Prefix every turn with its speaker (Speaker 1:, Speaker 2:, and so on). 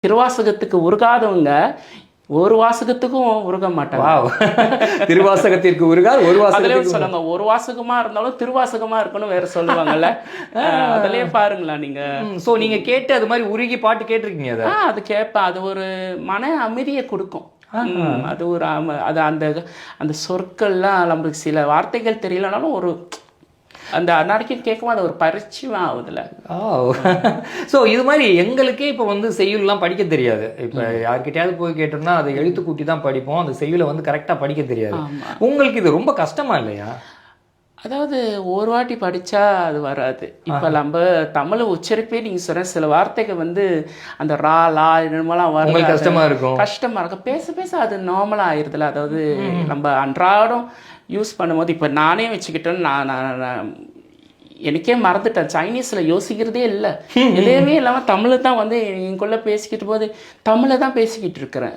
Speaker 1: திருவாசகத்துக்கு உருகாதவங்க ஒரு வாசகத்துக்கும் உருக மாட்டாங்க.
Speaker 2: திருவாசகத்திற்கு உருகார் ஒரு வாசகம்
Speaker 1: சொல்லுங்க, ஒரு வாசகமா இருந்தாலும் திருவாசகமா இருக்கணும் வேற சொல்லுவாங்கல்ல. அதுலயே பாருங்களா நீங்க.
Speaker 2: சோ நீங்க கேட்டு அது மாதிரி உருகி பாட்டு கேட்டிருக்கீங்க?
Speaker 1: அது கேட்பேன். அது ஒரு மன அமைதியை கொடுக்கும். அது ஒரு அது அந்த அந்த சொற்கள்லாம் நம்மளுக்கு சில வார்த்தைகள் தெரியலனாலும் ஒரு அந்த அன்னாடிக்கும் கேட்கும்போது அது ஒரு பரிச்சயம் ஆகுதுல.
Speaker 2: ஸோ இது மாதிரி எங்களுக்கே இப்போ வந்து செய்யுள்லாம் படிக்க தெரியாது. இப்போ யார்கிட்டயாவது போய் கேட்டோம்னா அதை எழுத்து கூட்டி தான் படிப்போம். அந்த செய்யுளை வந்து கரெக்டாக படிக்க தெரியாது. உங்களுக்கு இது ரொம்ப கஷ்டமா இல்லையா?
Speaker 1: அதாவது ஒரு வாட்டி படித்தா அது வராது. இப்போ நம்ம தமிழ் உச்சரிப்பே நீங்கள் சொல்கிற சில வார்த்தைகள் வந்து அந்த ரா லா என்னமெல்லாம் வரும்,
Speaker 2: கஷ்டமாக இருக்கும்.
Speaker 1: பேச பேச அது நார்மலாக ஆயிடுதுல. அதாவது நம்ம அன்றாடம் யூஸ் பண்ணும்போது இப்போ நானே வச்சுக்கிட்டேன்னு நான் எனக்கே மறந்துட்டேன். சைனீஸில் யோசிக்கிறதே இல்லை, எதுவுமே இல்லாமல் தமிழ் தான் வந்து எங்குள்ளே பேசிக்கிட்டு போது தமிழை தான் பேசிக்கிட்டு இருக்கிறேன்.